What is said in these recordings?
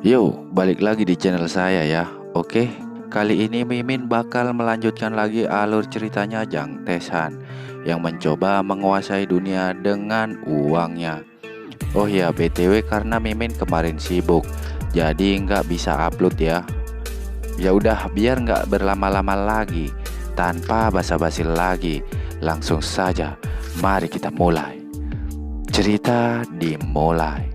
Yo, balik lagi di channel saya ya. Oke, kali ini Mimin bakal melanjutkan lagi alur ceritanya Jang Tesan yang mencoba menguasai dunia dengan uangnya. Oh ya, BTW karena Mimin kemarin sibuk, jadi nggak bisa upload ya. Ya udah, biar nggak berlama-lama lagi, tanpa basa-basi lagi, langsung saja. Mari kita mulai. Cerita dimulai.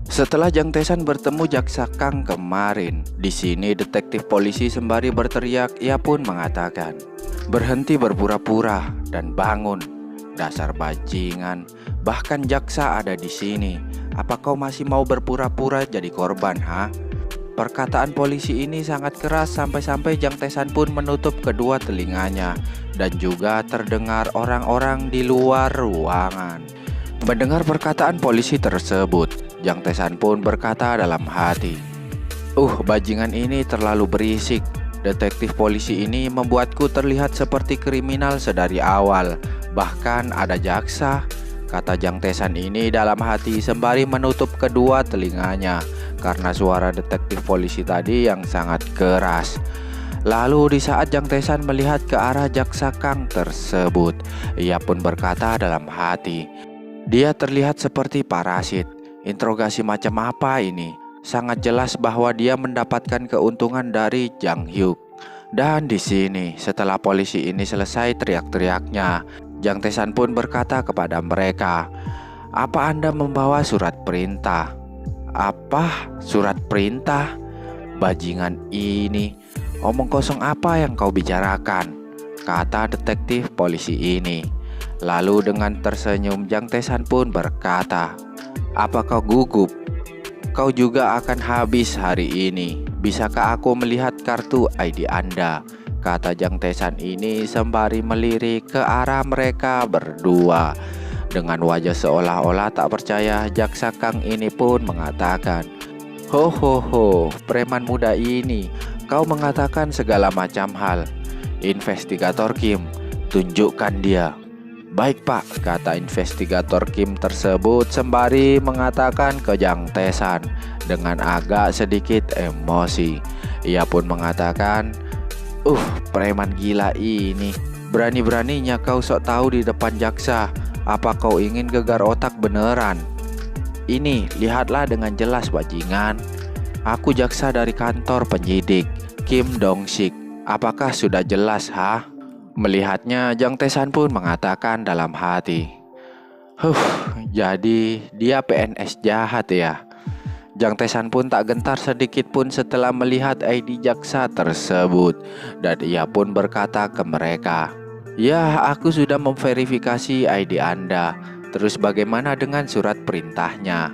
Setelah Jang Tesan bertemu Jaksa Kang kemarin, di sini detektif polisi sembari berteriak, ia pun mengatakan, "Berhenti berpura-pura dan bangun. Dasar bajingan, bahkan jaksa ada di sini. Apa kau masih mau berpura-pura jadi korban, ha?" Perkataan polisi ini sangat keras sampai-sampai Jang Tesan pun menutup kedua telinganya dan juga terdengar orang-orang di luar ruangan. Mendengar perkataan polisi tersebut, Jang Tesan pun berkata dalam hati, bajingan ini terlalu berisik. Detektif polisi ini membuatku terlihat seperti kriminal sedari awal. Bahkan ada jaksa," kata Jang Tesan ini dalam hati sembari menutup kedua telinganya karena suara detektif polisi tadi yang sangat keras. Lalu di saat Jang Tesan melihat ke arah Jaksa Kang tersebut, ia pun berkata dalam hati, "Dia terlihat seperti parasit. Interogasi macam apa ini? Sangat jelas bahwa dia mendapatkan keuntungan dari Jang Hyuk." Dan di sini, setelah polisi ini selesai teriak-teriaknya, Jang Tesan pun berkata kepada mereka, "Apa Anda membawa surat perintah?" "Apa? Surat perintah? Bajingan ini. Omong kosong apa yang kau bicarakan?" kata detektif polisi ini. Lalu dengan tersenyum Jang Tesan pun berkata, "Apa kau gugup? Kau juga akan habis hari ini. Bisakah aku melihat kartu ID Anda?" kata Jang Tesan ini sembari melirik ke arah mereka berdua. Dengan wajah seolah-olah tak percaya, Jaksa Kang ini pun mengatakan, "Ho ho ho, preman muda ini, kau mengatakan segala macam hal. Investigator Kim, tunjukkan dia." "Baik Pak," kata investigator Kim tersebut sembari mengatakan ke Jang Tesan dengan agak sedikit emosi. Ia pun mengatakan, preman gila ini. Berani-beraninya kau sok tahu di depan jaksa. Apa kau ingin gegar otak beneran? Ini, lihatlah dengan jelas bajingan. Aku jaksa dari kantor penyidik, Kim Dong-sik. Apakah sudah jelas, ha?" Melihatnya, Jang Tesan pun mengatakan dalam hati, jadi dia PNS jahat ya." Jang Tesan pun tak gentar sedikit pun setelah melihat ID jaksa tersebut. Dan ia pun berkata ke mereka, "Ya, aku sudah memverifikasi ID Anda. Terus bagaimana dengan surat perintahnya?"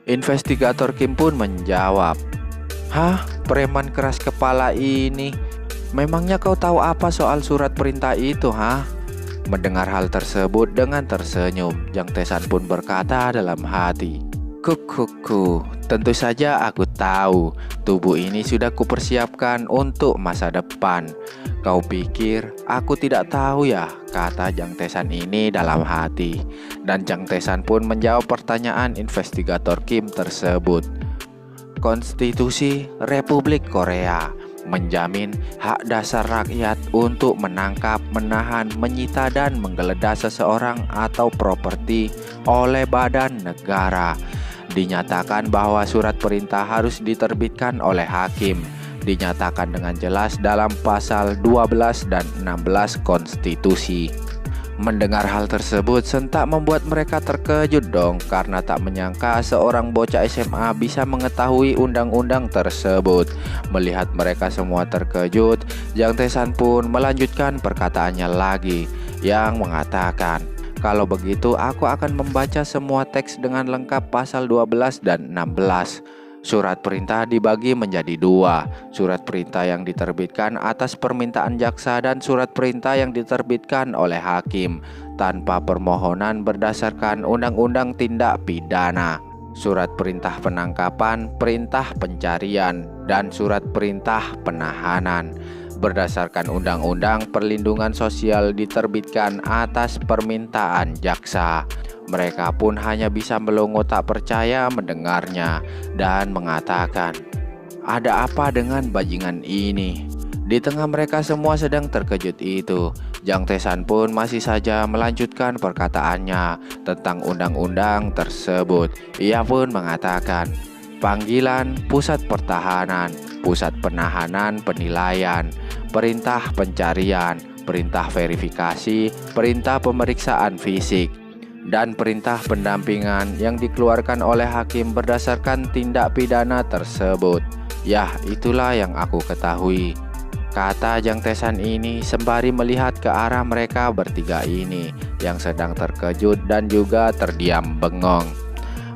Investigator Kim pun menjawab, "Hah, preman keras kepala ini. Memangnya kau tahu apa soal surat perintah itu, ha?" Mendengar hal tersebut dengan tersenyum, Jang Tesan pun berkata dalam hati, Kukuku, tentu saja aku tahu. Tubuh ini sudah kupersiapkan untuk masa depan. Kau pikir aku tidak tahu ya?" kata Jang Tesan ini dalam hati. Dan Jang Tesan pun menjawab pertanyaan investigator Kim tersebut. "Konstitusi Republik Korea menjamin hak dasar rakyat untuk menangkap, menahan, menyita, dan menggeledah seseorang atau properti oleh badan negara. Dinyatakan bahwa surat perintah harus diterbitkan oleh hakim. Dinyatakan dengan jelas dalam pasal 12 dan 16 konstitusi." Mendengar hal tersebut sentak membuat mereka terkejut dong, karena tak menyangka seorang bocah SMA bisa mengetahui undang-undang tersebut. Melihat mereka semua terkejut, Jang Tesan pun melanjutkan perkataannya lagi yang mengatakan, "Kalau begitu aku akan membaca semua teks dengan lengkap pasal 12 dan 16. Surat perintah dibagi menjadi dua, surat perintah yang diterbitkan atas permintaan jaksa dan surat perintah yang diterbitkan oleh hakim tanpa permohonan berdasarkan Undang-Undang Tindak Pidana, surat perintah penangkapan, perintah pencarian, dan surat perintah penahanan berdasarkan Undang-Undang Perlindungan Sosial diterbitkan atas permintaan jaksa." Mereka pun hanya bisa melongo tak percaya mendengarnya dan mengatakan, "Ada apa dengan bajingan ini?" Di tengah mereka semua sedang terkejut itu, Jang Tesan pun masih saja melanjutkan perkataannya tentang undang-undang tersebut. Ia pun mengatakan, "Panggilan pusat pertahanan, pusat penahanan penilaian, perintah pencarian, perintah verifikasi, perintah pemeriksaan fisik, dan perintah pendampingan yang dikeluarkan oleh hakim berdasarkan tindak pidana tersebut." "Yah, itulah yang aku ketahui," kata Jang Tesan ini sembari melihat ke arah mereka bertiga ini yang sedang terkejut dan juga terdiam bengong.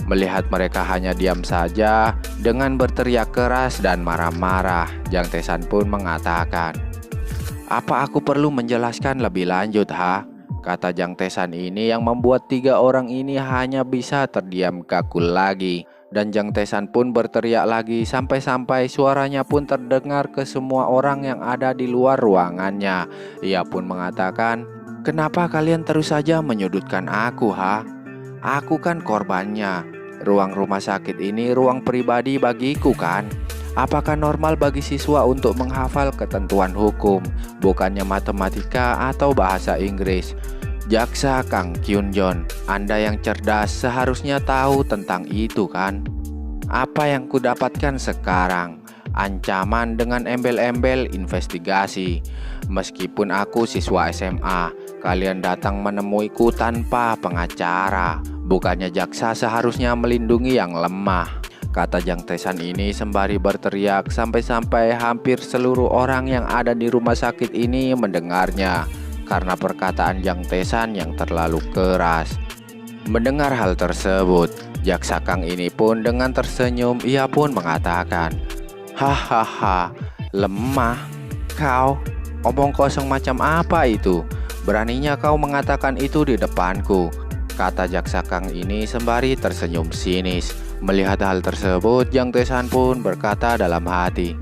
Melihat mereka hanya diam saja dengan berteriak keras dan marah-marah, Jang Tesan pun mengatakan, "Apa aku perlu menjelaskan lebih lanjut, ha?" Kata Jang Tesan ini yang membuat tiga orang ini hanya bisa terdiam kaku lagi. Dan Jang Tesan pun berteriak lagi sampai-sampai suaranya pun terdengar ke semua orang yang ada di luar ruangannya. Ia pun mengatakan, "Kenapa kalian terus saja menyudutkan aku, ha? Aku kan korbannya. Ruang rumah sakit ini ruang pribadi bagiku kan? Apakah normal bagi siswa untuk menghafal ketentuan hukum, bukannya matematika atau bahasa Inggris?" "Jaksa Kang Kyunjon, Anda yang cerdas seharusnya tahu tentang itu kan? Apa yang kudapatkan sekarang? Ancaman dengan embel-embel investigasi. Meskipun aku siswa SMA, kalian datang menemuiku tanpa pengacara. Bukannya jaksa seharusnya melindungi yang lemah," kata Jang Tesan ini sembari berteriak sampai-sampai hampir seluruh orang yang ada di rumah sakit ini mendengarnya karena perkataan Jang Tesan yang terlalu keras. Mendengar hal tersebut, Jaksa Kang ini pun dengan tersenyum ia pun mengatakan, "Hahaha, lemah? Kau? Omong kosong macam apa itu? Beraninya kau mengatakan itu di depanku," kata Jaksa Kang ini sembari tersenyum sinis. Melihat hal tersebut, Jang Tesan pun berkata dalam hati,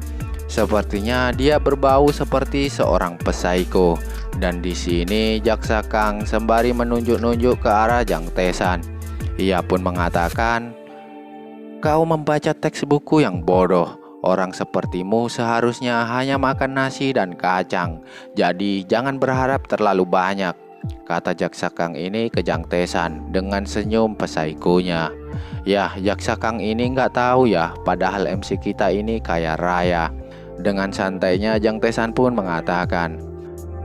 "Sepertinya dia berbau seperti seorang psikopat." Dan di sini Jaksa Kang sembari menunjuk-nunjuk ke arah Jang Tesan. Ia pun mengatakan, "Kau membaca teks buku yang bodoh. Orang sepertimu seharusnya hanya makan nasi dan kacang. Jadi jangan berharap terlalu banyak," kata Jaksa Kang ini ke Jang Tesan dengan senyum psikonya. Yah, Jaksa Kang ini nggak tahu ya, padahal MC kita ini kaya raya. Dengan santainya Jang Tesan pun mengatakan,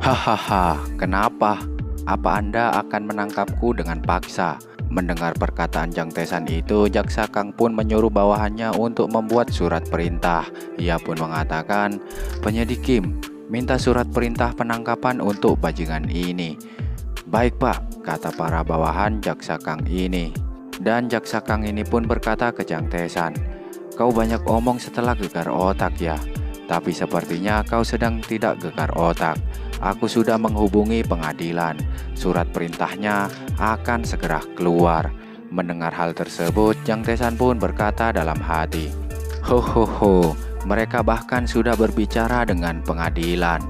"Hahaha, kenapa? Apa Anda akan menangkapku dengan paksa?" Mendengar perkataan Jang Tesan itu, Jaksa Kang pun menyuruh bawahannya untuk membuat surat perintah. Ia pun mengatakan, "Penyidik Kim, minta surat perintah penangkapan untuk bajingan ini." "Baik Pak," kata para bawahan Jaksa Kang ini. Dan Jaksa Kang ini pun berkata ke Jang Tesan, "Kau banyak omong setelah gegar otak ya. Tapi sepertinya kau sedang tidak gegar otak. Aku sudah menghubungi pengadilan. Surat perintahnya akan segera keluar." Mendengar hal tersebut, Jang Tesan pun berkata dalam hati, "Ho, mereka bahkan sudah berbicara dengan pengadilan."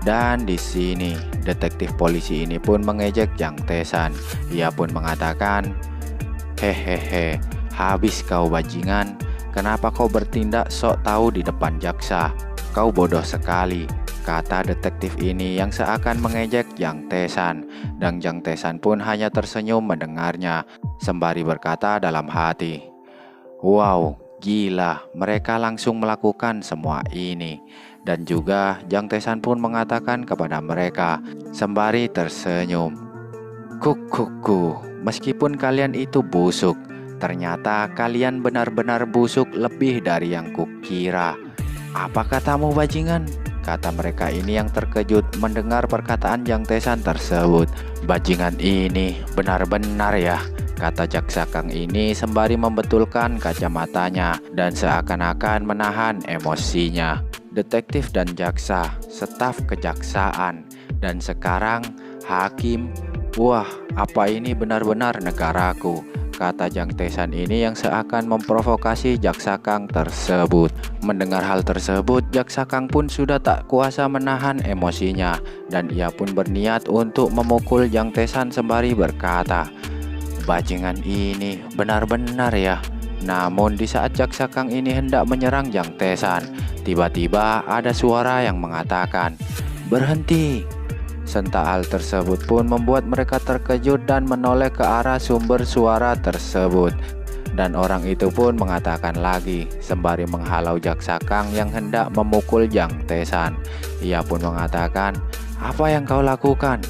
Dan di sini, detektif polisi ini pun mengejek Jang Tesan. Ia pun mengatakan, "Hehehe, habis kau bajingan. Kenapa kau bertindak sok tahu di depan jaksa? Kau bodoh sekali," kata detektif ini yang seakan mengejek Jang Tesan. Dan Jang Tesan pun hanya tersenyum mendengarnya sembari berkata dalam hati, "Wow, gila, mereka langsung melakukan semua ini." Dan juga Jang Tesan pun mengatakan kepada mereka sembari tersenyum, Kuku, meskipun kalian itu busuk, ternyata kalian benar-benar busuk lebih dari yang kukira." "Apa katamu bajingan?" kata mereka ini yang terkejut mendengar perkataan Jang Tesan tersebut. "Bajingan ini benar-benar ya," kata Jaksa Kang ini sembari membetulkan kacamatanya dan seakan-akan menahan emosinya. Detektif dan jaksa, staf kejaksaan, dan sekarang hakim. Wah, apa ini benar-benar negaraku, kata Jang Tesan ini yang seakan memprovokasi Jaksa Kang tersebut. Mendengar hal tersebut, Jaksa Kang pun sudah tak kuasa menahan emosinya dan ia pun berniat untuk memukul Jang Tesan sembari berkata, bajingan ini benar-benar ya. Namun di saat Jaksa Kang ini hendak menyerang Jang Tae-san, tiba-tiba ada suara yang mengatakan, "Berhenti!" Sentak hal tersebut pun membuat mereka terkejut dan menoleh ke arah sumber suara tersebut. Dan orang itu pun mengatakan lagi, sembari menghalau Jaksa Kang yang hendak memukul Jang Tae-san. Ia pun mengatakan, "Apa yang kau lakukan?"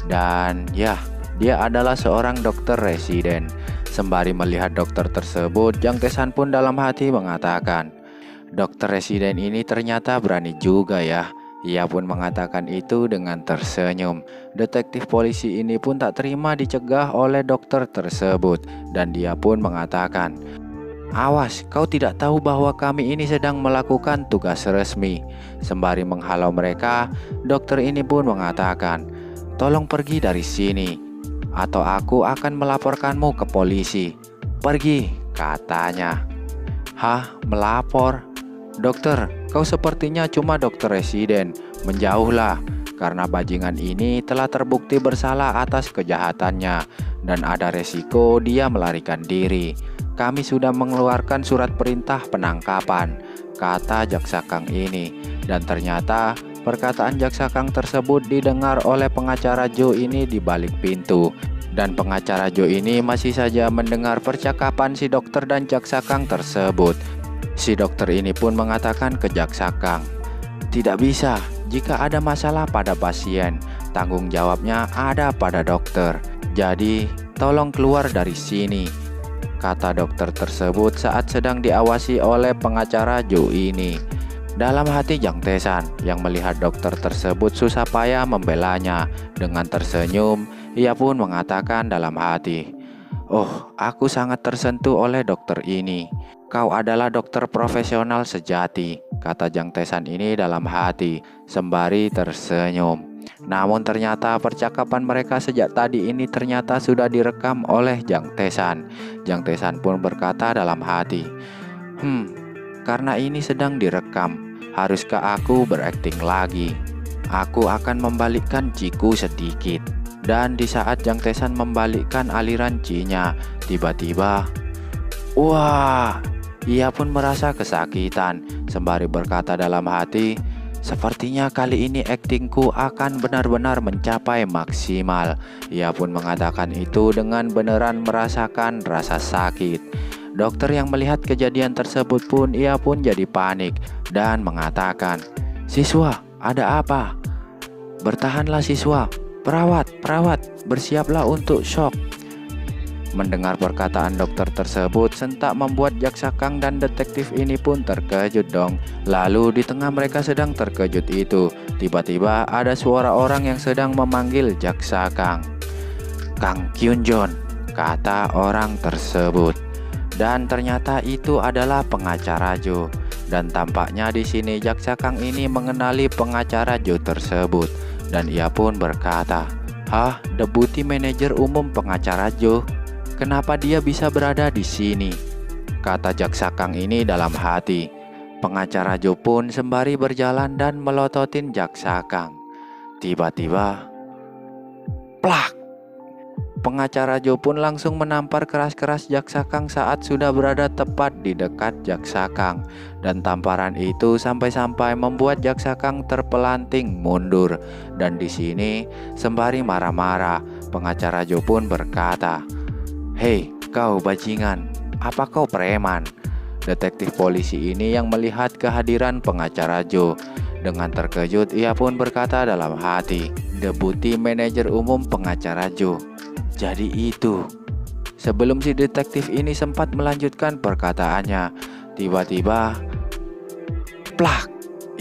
Dan ya, dia adalah seorang dokter residen. Sembari melihat dokter tersebut, Jang Tae-san pun dalam hati mengatakan, "Dokter residen ini ternyata berani juga ya." Ia pun mengatakan itu dengan tersenyum. Detektif polisi ini pun tak terima dicegah oleh dokter tersebut, dan dia pun mengatakan, "Awas, kau tidak tahu bahwa kami ini sedang melakukan tugas resmi." Sembari menghalau mereka, dokter ini pun mengatakan, "Tolong pergi dari sini, atau aku akan melaporkanmu ke polisi." "Pergi," katanya. "Hah, melapor? Dokter, kau sepertinya cuma dokter residen. Menjauhlah, karena bajingan ini telah terbukti bersalah atas kejahatannya, dan ada resiko dia melarikan diri. Kami sudah mengeluarkan surat perintah penangkapan," kata Jaksa Kang ini. Dan ternyata perkataan Jaksa Kang tersebut didengar oleh pengacara Jo ini di balik pintu. Dan pengacara Jo ini masih saja mendengar percakapan si dokter dan Jaksa Kang tersebut. Si dokter ini pun mengatakan ke Jaksa Kang, "Tidak bisa, jika ada masalah pada pasien, tanggung jawabnya ada pada dokter. Jadi tolong keluar dari sini," kata dokter tersebut saat sedang diawasi oleh pengacara Jo ini. Dalam hati Jang Tae-san yang melihat dokter tersebut susah payah membelanya, dengan tersenyum ia pun mengatakan dalam hati, "Oh, aku sangat tersentuh oleh dokter ini. Kau adalah dokter profesional sejati," kata Jang Tae-san ini dalam hati, sembari tersenyum. Namun ternyata percakapan mereka sejak tadi ini ternyata sudah direkam oleh Jang Tae-san. Jang Tae-san pun berkata dalam hati, "Karena ini sedang direkam, haruskah aku berakting lagi? Aku akan membalikkan Ciku sedikit." Dan di saat Jang Tae-san membalikkan aliran Ci-nya, tiba-tiba, wah, ia pun merasa kesakitan, sembari berkata dalam hati, "Sepertinya kali ini aktingku akan benar-benar mencapai maksimal." Ia pun mengatakan itu dengan beneran merasakan rasa sakit. Dokter yang melihat kejadian tersebut pun ia pun jadi panik dan mengatakan, "Siswa, ada apa? Bertahanlah siswa. Perawat, bersiaplah untuk shock." Mendengar perkataan dokter tersebut sentak membuat Jaksa Kang dan detektif ini pun terkejut dong. Lalu di tengah mereka sedang terkejut itu, tiba-tiba ada suara orang yang sedang memanggil Jaksa Kang. "Kang Kyun-jon," kata orang tersebut. Dan ternyata itu adalah pengacara Jo. Dan tampaknya di sini Jaksa Kang ini mengenali pengacara Jo tersebut. Dan ia pun berkata, "Hah, Deputi Manajer Umum pengacara Jo? Kenapa dia bisa berada di sini?" kata Jaksa Kang ini dalam hati. Pengacara Jo pun sembari berjalan dan melototin Jaksa Kang. Tiba-tiba, plak! Pengacara Jo pun langsung menampar keras-keras Jaksa Kang saat sudah berada tepat di dekat Jaksa Kang. Dan tamparan itu sampai-sampai membuat Jaksa Kang terpelanting mundur. Dan di sini sembari marah-marah, pengacara Jo pun berkata, "Hei, kau bajingan, apa kau preman?" Detektif polisi ini yang melihat kehadiran pengacara Jo. Dengan terkejut ia pun berkata dalam hati, "Deputi Manajer Umum pengacara Jo. Jadi itu." Sebelum si detektif ini sempat melanjutkan perkataannya, tiba-tiba, plak!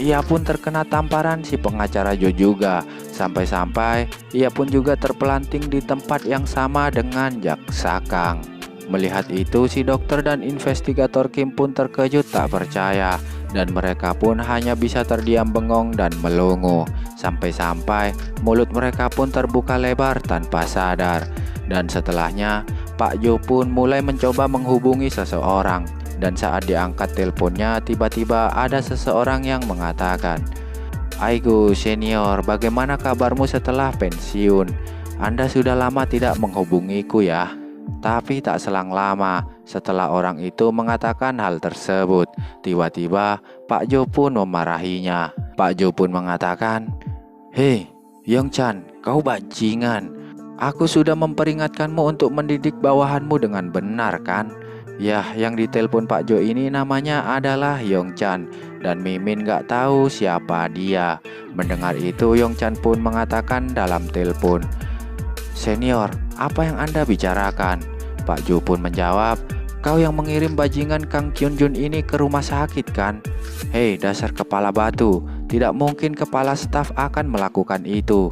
Ia pun terkena tamparan si pengacara Jo juga. Sampai-sampai ia pun juga terpelanting di tempat yang sama dengan Jaksa Kang. Melihat itu si dokter dan investigator Kim pun terkejut tak percaya. Dan mereka pun hanya bisa terdiam bengong dan melongo. Sampai-sampai mulut mereka pun terbuka lebar tanpa sadar. Dan setelahnya Pak Jo pun mulai mencoba menghubungi seseorang. Dan saat diangkat teleponnya, tiba-tiba ada seseorang yang mengatakan, "Aigo senior, bagaimana kabarmu setelah pensiun? Anda sudah lama tidak menghubungiku ya?" Tapi tak selang lama setelah orang itu mengatakan hal tersebut, tiba-tiba Pak Jo pun memarahinya. Pak Jo pun mengatakan, "Hei, Yongchan, kau bajingan. Aku sudah memperingatkanmu untuk mendidik bawahanmu dengan benar kan?" Yah, yang ditelepon Pak Jo ini namanya adalah Yongchan dan Mimin gak tahu siapa dia. Mendengar itu Yongchan pun mengatakan dalam telepon, "Senior, apa yang Anda bicarakan?" Pak Jo pun menjawab, "Kau yang mengirim bajingan Kang Kyunjun ini ke rumah sakit kan? Hei, dasar kepala batu, tidak mungkin kepala staf akan melakukan itu.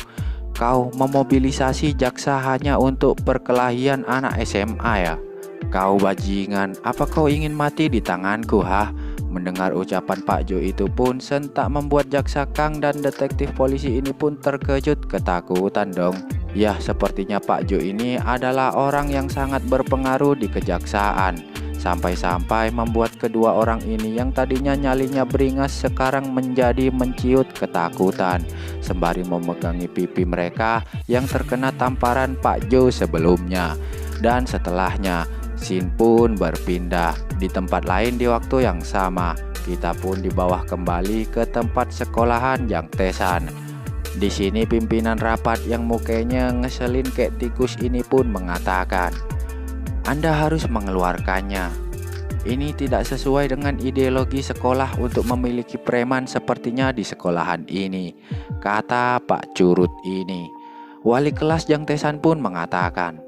Kau memobilisasi jaksa hanya untuk perkelahian anak SMA ya? Kau bajingan, apa kau ingin mati di tanganku, ha?" Mendengar ucapan Pak Jo itu pun sentak membuat jaksa Kang dan detektif polisi ini pun terkejut ketakutan dong. Yah, sepertinya Pak Jo ini adalah orang yang sangat berpengaruh di kejaksaan. Sampai-sampai membuat kedua orang ini yang tadinya nyalinya beringas sekarang menjadi menciut ketakutan. Sembari memegangi pipi mereka yang terkena tamparan Pak Jo sebelumnya. Dan setelahnya, scene pun berpindah di tempat lain di waktu yang sama. Kita pun dibawa kembali ke tempat sekolahan Jang Tae-san. Di sini pimpinan rapat yang mukanya ngeselin kayak tikus ini pun mengatakan, "Anda harus mengeluarkannya. Ini tidak sesuai dengan ideologi sekolah untuk memiliki preman sepertinya di sekolahan ini," kata Pak Curut ini. Wali kelas Jang Tae-san pun mengatakan,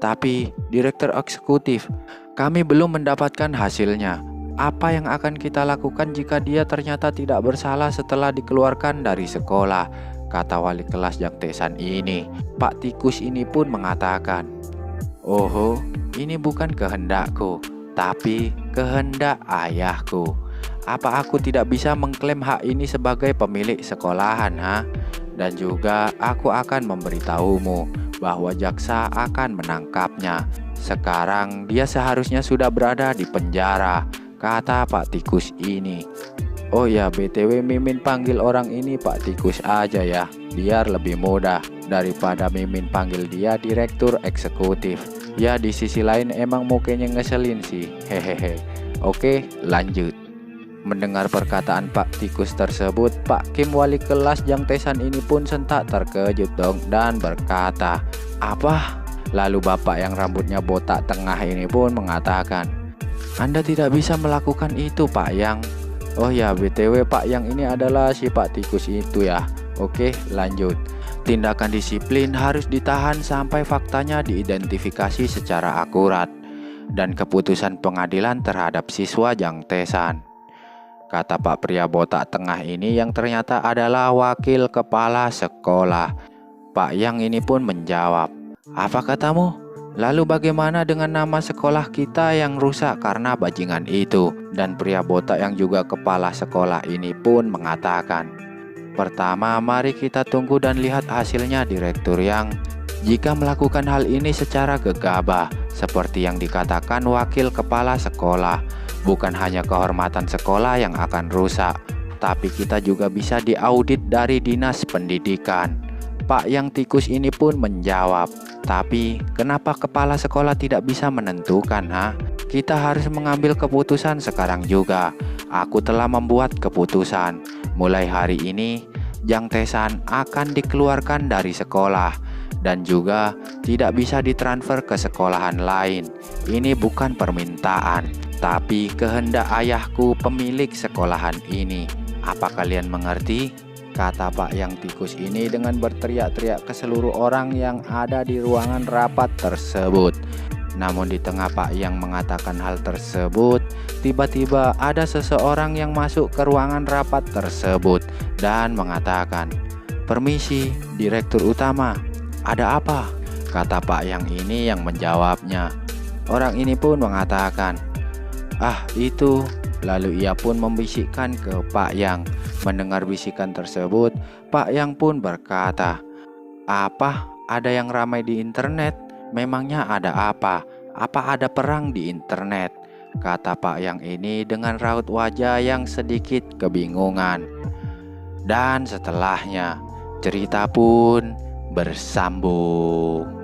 "Tapi Direktur Eksekutif, kami belum mendapatkan hasilnya. Apa yang akan kita lakukan jika dia ternyata tidak bersalah setelah dikeluarkan dari sekolah?" kata wali kelas Jang Tae-san ini. Pak tikus ini pun mengatakan, "Oh, ini bukan kehendakku, tapi kehendak ayahku. Apa aku tidak bisa mengklaim hak ini sebagai pemilik sekolahan, ha? Dan juga aku akan memberitahumu bahwa jaksa akan menangkapnya. Sekarang dia seharusnya sudah berada di penjara," kata Pak tikus ini. Oh ya, BTW Mimin panggil orang ini Pak tikus aja ya, biar lebih mudah daripada Mimin panggil dia Direktur Eksekutif. Ya, di sisi lain emang mukanya ngeselin sih, hehehe. Oke, lanjut. Mendengar perkataan Pak tikus tersebut, Pak Kim wali kelas Jang Tae-san ini pun sentak terkejut dong dan berkata, "Apa?" Lalu bapak yang rambutnya botak tengah ini pun mengatakan, "Anda tidak bisa melakukan itu, Pak Yang." Oh ya, BTW Pak Yang ini adalah si Pak tikus itu ya. Oke, lanjut. Tindakan disiplin harus ditahan sampai faktanya diidentifikasi secara akurat dan keputusan pengadilan terhadap siswa Jang Tae-san, kata Pak pria botak tengah ini yang ternyata adalah wakil kepala sekolah. Pak Yang ini pun menjawab, "Apa katamu? Lalu bagaimana dengan nama sekolah kita yang rusak karena bajingan itu?" Dan pria botak yang juga kepala sekolah ini pun mengatakan, "Pertama, mari kita tunggu dan lihat hasilnya, Direktur Yang. Jika melakukan hal ini secara gegabah, seperti yang dikatakan wakil kepala sekolah, bukan hanya kehormatan sekolah yang akan rusak, tapi kita juga bisa diaudit dari dinas pendidikan." Pak yang tikus ini pun menjawab, "Tapi kenapa kepala sekolah tidak bisa menentukan, ha? Kita harus mengambil keputusan sekarang juga. Aku telah membuat keputusan. Mulai hari ini, Jang Tae-san akan dikeluarkan dari sekolah dan juga tidak bisa ditransfer ke sekolahan lain. Ini bukan permintaan, tapi kehendak ayahku pemilik sekolahan ini. Apa kalian mengerti?" kata Pak yang tikus ini dengan berteriak-teriak ke seluruh orang yang ada di ruangan rapat tersebut. Namun di tengah Pak yang mengatakan hal tersebut, tiba-tiba ada seseorang yang masuk ke ruangan rapat tersebut dan mengatakan, "Permisi, Direktur Utama, ada apa?" kata Pak yang ini yang menjawabnya. Orang ini pun mengatakan, "Ah, itu." Lalu ia pun membisikkan ke Pak Yang. Mendengar bisikan tersebut, Pak Yang pun berkata, "Apa? Ada yang ramai di internet? Memangnya ada apa? Apa ada perang di internet?" kata Pak Yang ini dengan raut wajah yang sedikit kebingungan. Dan setelahnya, cerita pun bersambung.